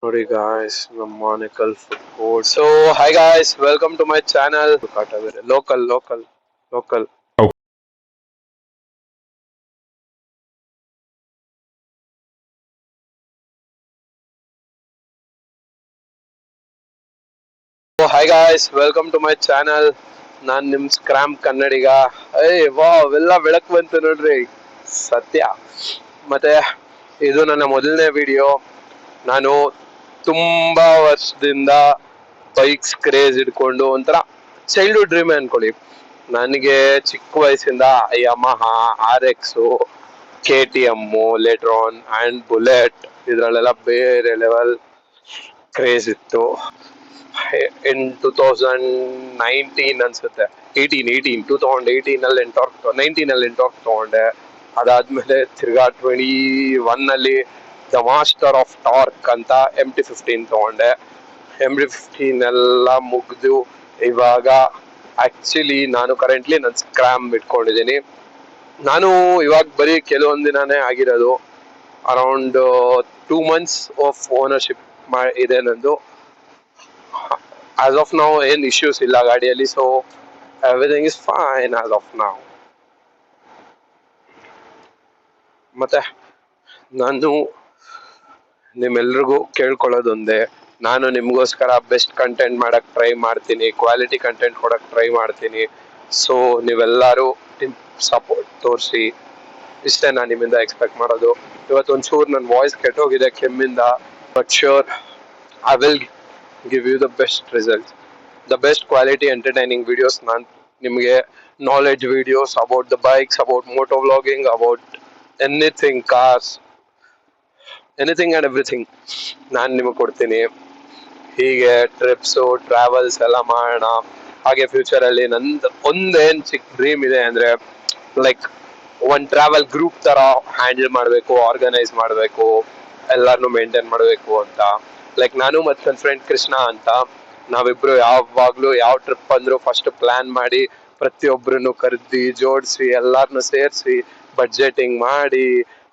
Sorry guys, Manikal food court. So hi guys, welcome to my channel. Local. So hi guys, welcome to my channel. ನಾನ್ ನಿಮ್ scram ಕನ್ನಡಿಗ. Wow ಎಲ್ಲ ಬೆಳಕ್ ಬಂತು ನೋಡ್ರಿ. ಸತ್ಯ. ಮತ್ತೆ ಇದು ನನ್ನ ಮೊದಲನೇ ವಿಡಿಯೋ. ನಾನು ತುಂಬಾ ವರ್ಷದಿಂದ ಬೈಕ್ಸ್ ಕ್ರೇಜ್ ಇಟ್ಕೊಂಡು ಒಂಥರ ಚೈಲ್ಡ್ಹುಡ್ ಡ್ರೀಮ್ ಅನ್ಕೊಳ್ಳಿ. ನನಗೆ ಚಿಕ್ಕ ವಯಸ್ಸಿಂದ ಯಮಹಾ RX, KTM, ಲೆಟ್ರಾನ್ ಅಂಡ್ ಬುಲೆಟ್ ಇದ್ರಲ್ಲೆಲ್ಲ ಬೇರೆ ಲೆವೆಲ್ ಕ್ರೇಜ್ ಇತ್ತು. ಇನ್ 2019 ಅನ್ಸುತ್ತೆ, 2018 ಅಲ್ಲಿ ಎಂಟಾರ್ಕ್ 19 ಅಲ್ಲಿ ಎಂಟಾರ್ಕ್ ತಗೊಂಡೆ. ಅದಾದ್ಮೇಲೆ ತಿರ್ಗಾ 21 ಅಲ್ಲಿ ದ ಮಾಸ್ಟರ್ ಆಫ್ ಟಾರ್ಕ್ ಅಂತ MT-15 ತಗೊಂಡೆ. MT-15 ಎಲ್ಲ ಮುಗ್ದು ಇವಾಗ ಆಕ್ಚುಲಿ ನಾನು ಕರೆಂಟ್ಲಿ ನನ್ನ ಸ್ಕ್ರಾಮ್ ಇಟ್ಕೊಂಡಿದ್ದೀನಿ. ನಾನು ಇವಾಗ ಬರೀ ಕೆಲವೊಂದು ದಿನಾನೇ ಆಗಿರೋದು. ಅರೌಂಡ್ 2 months ಆಫ್ ಓನರ್ಶಿಪ್ ಇದೆ ನಂದು. ಆಸ್ ಆಫ್ ನೌ ಏನ್ ಇಶ್ಯೂಸ್ ಇಲ್ಲ ಗಾಡಿಯಲ್ಲಿ, so everything is fine as of now. ಮತ್ತೆ ನಾನು ನಿಮ್ಮೆಲ್ರಿಗೂ ಕೇಳ್ಕೊಳ್ಳೋದೊಂದೇ, ನಾನು ನಿಮ್ಗೋಸ್ಕರ ಬೆಸ್ಟ್ ಕಂಟೆಂಟ್ ಮಾಡಕ್ ಟ್ರೈ ಮಾಡ್ತೀನಿ, ಕ್ವಾಲಿಟಿ ಕಂಟೆಂಟ್ ಕೊಡಕ್ ಟ್ರೈ ಮಾಡ್ತೀನಿ. ಸೊ ನೀವೆಲ್ಲರೂ ನಿಮ್ ಸಪೋರ್ಟ್ ತೋರಿಸಿ, ಇಷ್ಟೇ ನಾನು ನಿಮ್ಮಿಂದ ಎಕ್ಸ್ಪೆಕ್ಟ್ ಮಾಡೋದು. ಇವತ್ತೊಂಚೂರು ನನ್ನ ವಾಯ್ಸ್ ಕೆಟ್ಟೋಗಿದೆ ಕೆಮ್ಮಿಂದ, but sure I will give you the best result, the best quality entertaining videos. ನಾನು ನಿಮಗೆ knowledge videos about the bikes, about moto vlogging, about anything, cars, anything and everything ನಾನು ನಿಮಗೆ ಕೊಡ್ತೀನಿ. ಹೀಗೆ ಟ್ರಿಪ್ಸು ಟ್ರಾವೆಲ್ಸ್ ಎಲ್ಲ ಮಾಡೋಣ. ಹಾಗೆ ಫ್ಯೂಚರ್ ಅಲ್ಲಿ ನಂದು ಒಂದೇನ್ ಚಿಕ್ಕ ಡ್ರೀಮ್ ಇದೆ ಅಂದ್ರೆ, ಲೈಕ್ ಒಂದ್ ಟ್ರಾವೆಲ್ ಗ್ರೂಪ್ ತರ ಹ್ಯಾಂಡಲ್ ಮಾಡಬೇಕು, ಆರ್ಗನೈಸ್ ಮಾಡಬೇಕು, ಎಲ್ಲಾರನು ಮೇಂಟೈನ್ ಮಾಡಬೇಕು ಅಂತ. ಲೈಕ್ ನಾನು ಮತ್ತು ನನ್ನ ಫ್ರೆಂಡ್ ಕೃಷ್ಣ ಅಂತ, ನಾವಿಬ್ರು ಯಾವಾಗ್ಲೂ ಯಾವ ಟ್ರಿಪ್ ಅಂದ್ರು ಫಸ್ಟ್ ಪ್ಲಾನ್ ಮಾಡಿ, ಪ್ರತಿಯೊಬ್ಬರನ್ನು ಕರೆದಿ ಜೋಡಿಸಿ ಎಲ್ಲಾರನ್ನು ಸೇರಿಸಿ ಬಡ್ಜೆಟಿಂಗ್ ಮಾಡಿ,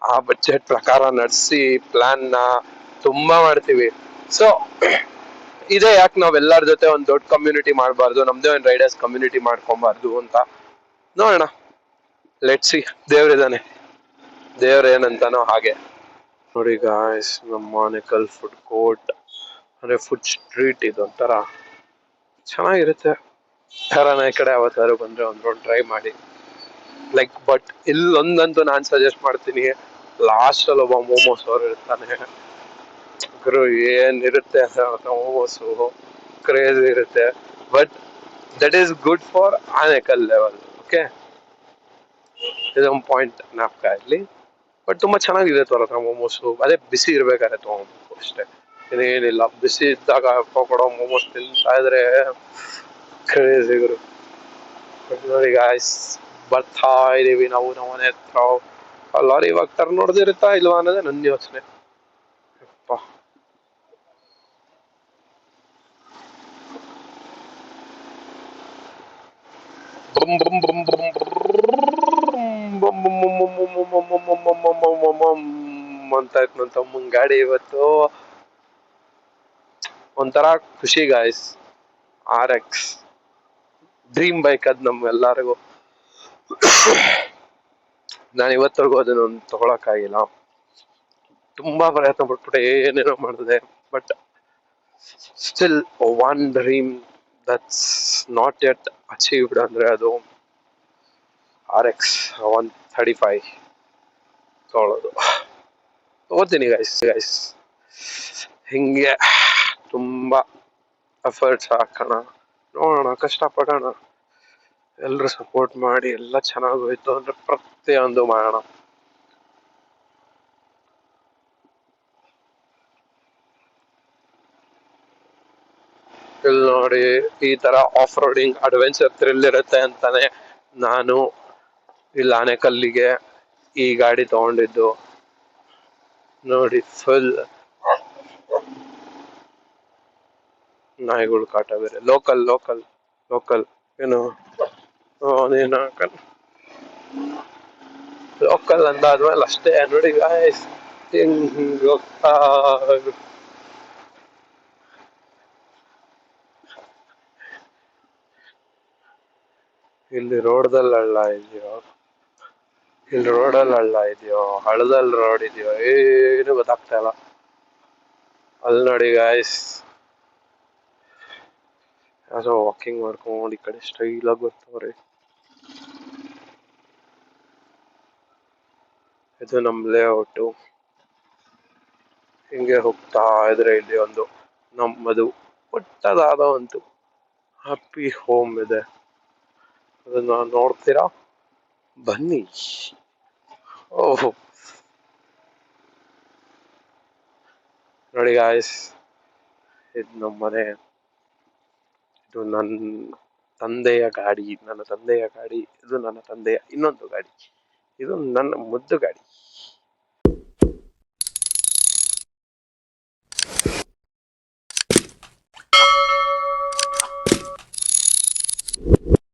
ಆ ಬಡ್ಜೆಟ್ ಪ್ರಕಾರ ನಡೆಸಿ ಪ್ಲಾನ್ ನ ತುಂಬಾ ಮಾಡ್ತೀವಿ. ಸೊ ಇದೇ ಯಾಕೆ ನಾವ್ ಎಲ್ಲಾರ ಜೊತೆ ಒಂದ್ ದೊಡ್ಡ ಕಮ್ಯುನಿಟಿ ಮಾಡಬಾರ್ದು, ನಮ್ದೇ ಒಂದು ರೈಡರ್ಸ್ ಕಮ್ಯುನಿಟಿ ಮಾಡ್ಕೊಬಾರ್ದು ಅಂತ ನೋಡೋಣ. ಲೆಟ್ಸ್ ಸಿ, ದೇವ್ರಿದಾನೆ, ದೇವ್ರ ಏನಂತಾನೋ ಹಾಗೆ. ನೋಡಿ ಗಾಯ್ಸ್, ನಮ್ಮ ಮಾನಿಕಲ್ ಫುಡ್ ಕೋರ್ಟ್ ಅಂದ್ರೆ ಫುಡ್ ಸ್ಟ್ರೀಟ್, ಇದೊಂಥರ ಚೆನ್ನಾಗಿರುತ್ತೆ. ಯಾರನ ಈ ಕಡೆ ಯಾವತ್ತಾದ್ರು ಬಂದ್ರೆ ಒಂದ್ ರೌಂಡ್ ಟ್ರೈ ಮಾಡಿ. ಲೈಕ್ ಬಟ್ ಇಲ್ಲೊಂದಂತೂ ನಾನ್ ಸಜೆಸ್ಟ್ ಮಾಡ್ತೀನಿ, ಲಾಸ್ಟ್ ಅಲ್ಲಿ ಒಬ್ಬ ಮೋಮೋಸ್ ಅವ್ರು ಇರ್ತಾನೆ ಗುರು, ಏನಿರುತ್ತೆ ಮೋಮೋಸು ಕ್ರೇಜ್ ಇರುತ್ತೆ. But that is good for Anekal level. Okay, ಇದೊಂದು ಪಾಯಿಂಟ್ ಜ್ಞಾಪಕ ಇರ್ಲಿ. ಬಟ್ ತುಂಬಾ ಚೆನ್ನಾಗಿದೆ ತೋರ ಮೋಮೋಸು. ಅದೇ ಬಿಸಿ ಇರ್ಬೇಕಾದ್ರೆ ತಗೊಂಡ್ಬೇಕು ಅಷ್ಟೇ, ಏನಿಲ್ಲ. ಬಿಸಿ ಇದ್ದಾಗ ಕೊಡೋ ಮೋಮೋಸ್ ತಿಂತಾ ಇದ್ರೆ ಕ್ರೇಜ್ ಗುರು. ನೋಡಿ ಗಾಯ್ಸ್, ಬರ್ತಾ ಇದೀವಿ ನಾವು ನಮ್ಮನೆ ಹತ್ರ. ಲಾರಿ ಇವಾಗ ತರ ನೋಡ್ದಿರುತ್ತಾ ಇಲ್ವಾ ಅನ್ನೋದೇ ನನ್ನ ಯೋಚನೆ. ಅಂತ ಇತ್ತು ನನ್ನ ತಮ್ಮನ್ ಗಾಡಿ ಇವತ್ತು. ಒಂಥರ ಖುಷಿ ಗಾಯ್ಸ್. RX ಡ್ರೀಮ್ ಬೈಕ್ ಅದ್ ನಮ್ಗೆಲ್ಲರಿಗೂ. ನಾನು ಇವತ್ತರೆಗೂ ಅದನ್ನ ತಗೊಳಕ್ಕಾಗಿಲ್ಲ. ತುಂಬಾ ಪ್ರಯತ್ನ ಪಟ್ಬಿಟ್ಟೆ, ಏನೇನೋ ಮಾಡಿದೆ. But still one dream that's not yet achieved ಅಂದ್ರೆ ಅದು RX 135 ತಗೊಳ್ಳೋದು. ತಗೋತೀನಿ ಗೈಸ್. ಹಿಂಗೆ ತುಂಬಾ ಎಫರ್ಟ್ಸ್ ಹಾಕೋಣ, ನೋಡೋಣ, ಕಷ್ಟಪಡೋಣ. ಎಲ್ರು ಸಪೋರ್ಟ್ ಮಾಡಿ ಎಲ್ಲ ಚೆನ್ನಾಗೋಯ್ತು ಅಂದ್ರೆ ಪ್ರತಿಯೊಂದು ಮಾಡೋಣ. ಇಲ್ಲಿ ನೋಡಿ, ಈ ತರ ಆಫ್ ರೋಡಿಂಗ್ ಅಡ್ವೆಂಚರ್ ಥ್ರಿಲ್ ಇರುತ್ತೆ ಅಂತಾನೆ ನಾನು ಇಲ್ಲಿ ಆನೆಕಲ್ಲಿಗೆ ಈ ಗಾಡಿ ತಗೊಂಡಿದ್ದು. ನೋಡಿ, ಫುಲ್ ನಾಯಿಗಳು ಕಾಟ ಬೇರೆ. ಲೋಕಲ್ ಏನು ನೀನು ಲೋಕಲ್ ಅಂದಾದ್ಮೇಲೆ ಅಷ್ಟೇ ನೋಡಿ ಗಾಯ್ಸ್, ಹಿಂಗ್ ಹೋಗ್ತಾ ಇಲ್ಲಿ ರೋಡ್ದಲ್ಲಿ ಹಳ್ಳ ಇದೆಯೋ, ಇಲ್ಲಿ ರೋಡಲ್ಲಿ ಹಳ್ಳ ಇದೆಯೋ, ಹಳ್ಳದಲ್ಲಿ ರೋಡ್ ಇದೆಯೋ ಏನು ಗೊತ್ತಾಗ್ತಾ ಇಲ್ಲ. ಅಲ್ಲಿ ನೋಡಿ ಗಾಯ್ಸ್, ಯಾರೋ ವಾಕಿಂಗ್ ಮಾಡ್ಕೊಂಡು ಈ ಕಡೆ ಸ್ಟೈಲ್ ಆಗಿ ಬರ್ತಾವ್ರೆ. ಇದು ನಮ್ ಲೇಔಟು. ಹಿಂಗೆ ಹೋಗ್ತಾ ಇದ್ರೆ ಇಲ್ಲಿ ಒಂದು ನಮ್ಮದು ಪುಟ್ಟದಾದ ಒಂದು ಹ್ಯಾಪಿ ಹೋಮ್ ಇದೆ. ಅದನ್ನ ನೋಡ್ತೀರಾ, ಬನ್ನಿ. ಓಹ್ ನೋಡಿ ಗಾಯ್ಸ್, ಇದು ನಮ್ಮ ಮನೆ. ಇದು ನನ್ನ ತಂದೆಯ ಗಾಡಿ, ನನ್ನ ತಂದೆಯ ಗಾಡಿ. ಇದು ನನ್ನ ತಂದೆಯ ಇನ್ನೊಂದು ಗಾಡಿ. ಇದು ನನ್ನ ಮುದ್ದು ಗಾಡಿ.